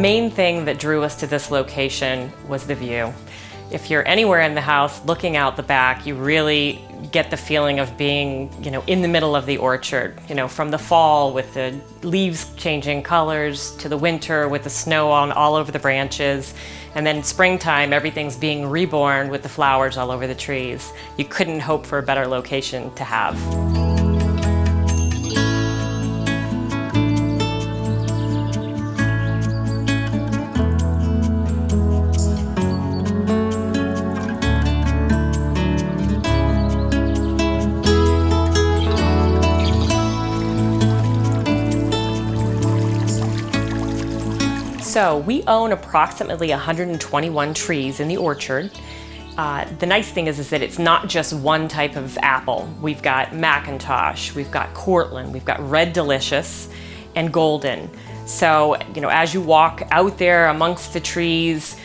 main thing that drew us to this location was the view. If you're anywhere in the house looking out the back, you really get the feeling of being, in the middle of the orchard. From the fall with the leaves changing colors to the winter with the snow on all over the branches. And then springtime, everything's being reborn with the flowers all over the trees. You couldn't hope for a better location to have. So we own approximately 121 trees in the orchard. The nice thing is that it's not just one type of apple. We've got McIntosh, we've got Cortland, we've got Red Delicious, and Golden. So, as you walk out there amongst the trees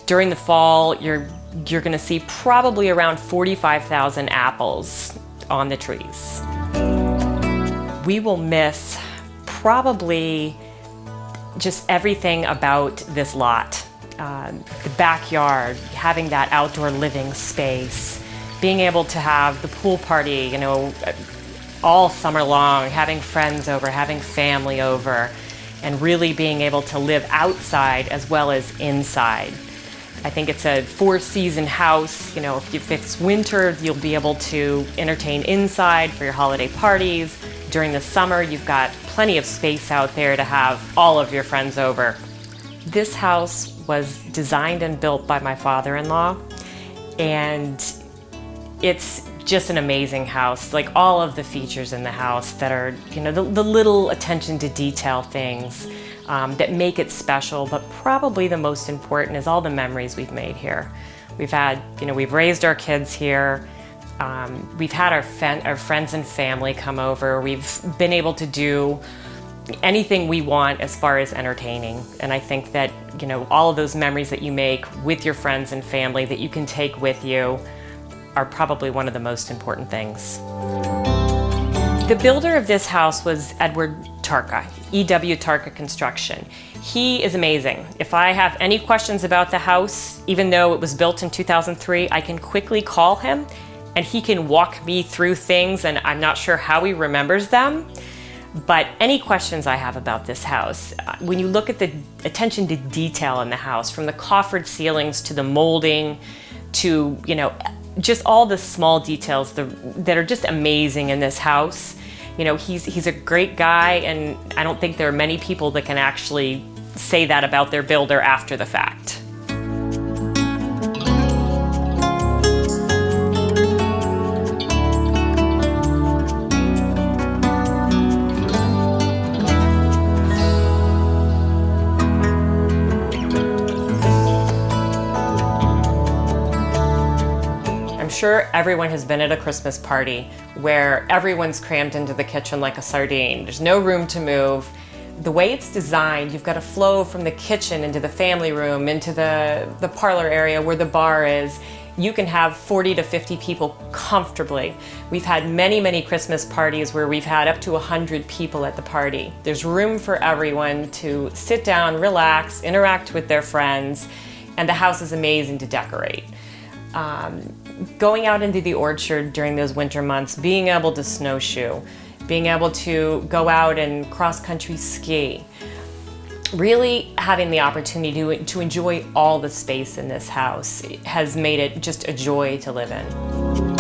during the fall, you're going to see probably around 45,000 apples on the trees. We will miss probably just everything about this lot. The backyard, having that outdoor living space, being able to have the pool party, all summer long, having friends over, having family over, and really being able to live outside as well as inside. I think it's a 4-season house. If it's winter, you'll be able to entertain inside for your holiday parties. During the summer, you've got plenty of space out there to have all of your friends over. This house was designed and built by my father-in-law, and it's just an amazing house. Like all of the features in the house that are, the little attention to detail things that make it special, but probably the most important is all the memories we've made here. We've raised our kids here. We've had our friends and family come over. We've been able to do anything we want as far as entertaining. And I think that, all of those memories that you make with your friends and family that you can take with you are probably one of the most important things. The builder of this house was Edward Tarka, E.W. Tarka Construction. He is amazing. If I have any questions about the house, even though it was built in 2003, I can quickly call him and he can walk me through things, and I'm not sure how he remembers them. But any questions I have about this house, when you look at the attention to detail in the house, from the coffered ceilings to the molding to, just all the small details that are just amazing in this house. He's a great guy, and I don't think there are many people that can actually say that about their builder after the fact. I'm sure everyone has been at a Christmas party where everyone's crammed into the kitchen like a sardine. There's no room to move. The way it's designed, you've got a flow from the kitchen into the family room, into the parlor area where the bar is. You can have 40 to 50 people comfortably. We've had many, many Christmas parties where we've had up to 100 people at the party. There's room for everyone to sit down, relax, interact with their friends, and the house is amazing to decorate. Going out into the orchard during those winter months, being able to snowshoe, being able to go out and cross-country ski, really having the opportunity to enjoy all the space in this house has made it just a joy to live in.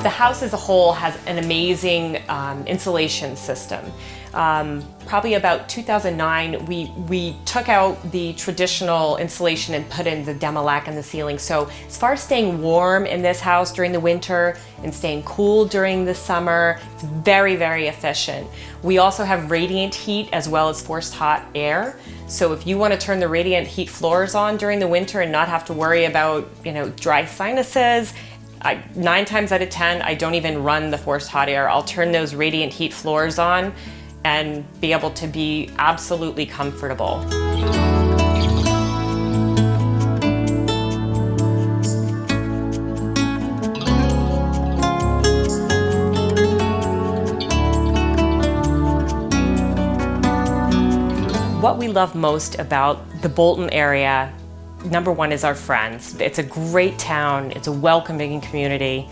The house as a whole has an amazing insulation system. Probably about 2009, we took out the traditional insulation and put in the Demolac in the ceiling. So as far as staying warm in this house during the winter and staying cool during the summer, it's very, very efficient. We also have radiant heat as well as forced hot air. So if you want to turn the radiant heat floors on during the winter and not have to worry about, dry sinuses, 9 times out of 10, I don't even run the forced hot air. I'll turn those radiant heat floors on and be able to be absolutely comfortable. What we love most about the Bolton area, number one, is our friends. It's a great town, it's a welcoming community.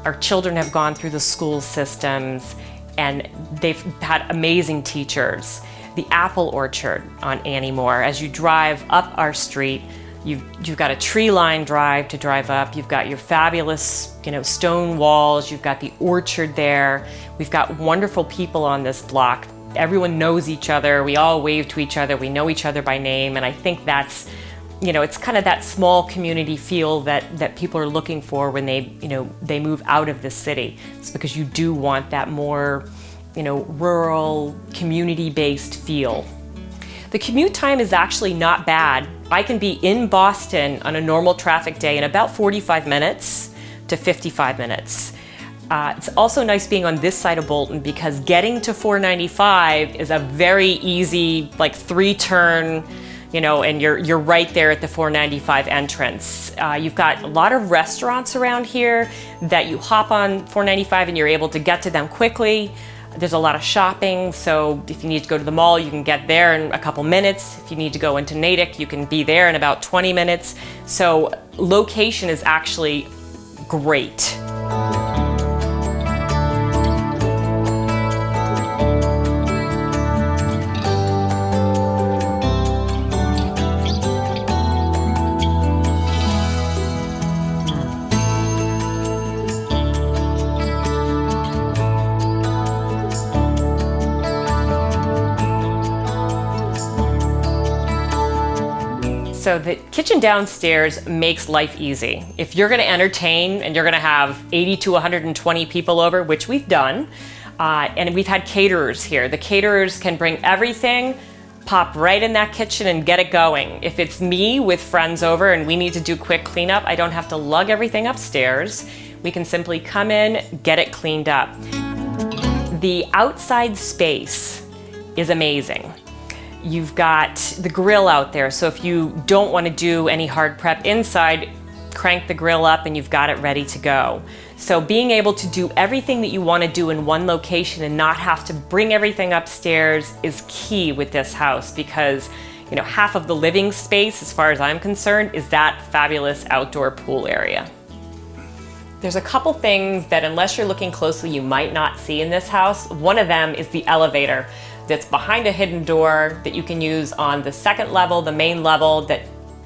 Our children have gone through the school systems and they've had amazing teachers. The apple orchard on Annie Moore, as you drive up our street, you've got a tree-lined drive to drive up, you've got your fabulous stone walls, you've got the orchard there, we've got wonderful people on this block. Everyone knows each other, we all wave to each other, we know each other by name, and I think that's it's kind of that small community feel that people are looking for when they move out of the city. It's because you do want that more, rural, community-based feel. The commute time is actually not bad. I can be in Boston on a normal traffic day in about 45 minutes to 55 minutes. It's also nice being on this side of Bolton because getting to 495 is a very easy, 3-turn, and you're right there at the 495 entrance. You've got a lot of restaurants around here that you hop on 495 and you're able to get to them quickly. There's a lot of shopping, so if you need to go to the mall, you can get there in a couple minutes. If you need to go into Natick, you can be there in about 20 minutes. So location is actually great. So the kitchen downstairs makes life easy. If you're gonna entertain and you're gonna have 80 to 120 people over, which we've done, and we've had caterers here. The caterers can bring everything, pop right in that kitchen and get it going. If it's me with friends over and we need to do quick cleanup, I don't have to lug everything upstairs. We can simply come in, get it cleaned up. The outside space is amazing. You've got the grill out there, so if you don't want to do any hard prep inside, crank the grill up and you've got it ready to go. So being able to do everything that you want to do in one location and not have to bring everything upstairs is key with this house because half of the living space, as far as I'm concerned, is that fabulous outdoor pool area. There's a couple things that unless you're looking closely you might not see in this house. One of them is the elevator that's behind a hidden door that you can use on the second level, the main level, that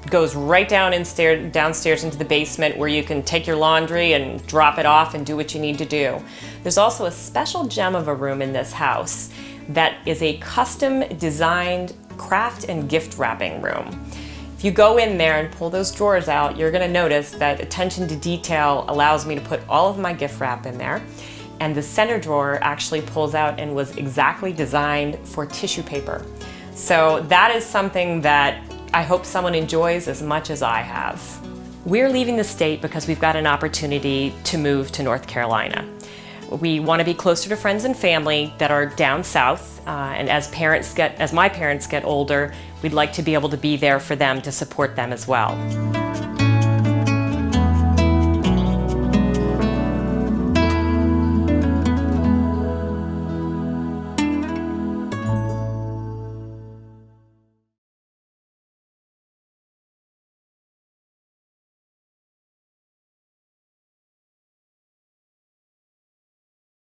goes right downstairs into the basement where you can take your laundry and drop it off and do what you need to do. There's also a special gem of a room in this house that is a custom designed craft and gift wrapping room. If you go in there and pull those drawers out, you're gonna notice that attention to detail allows me to put all of my gift wrap in there. And the center drawer actually pulls out and was exactly designed for tissue paper. So that is something that I hope someone enjoys as much as I have. We're leaving the state because we've got an opportunity to move to North Carolina. We want to be closer to friends and family that are down south, and as my parents get older, we'd like to be able to be there for them to support them as well.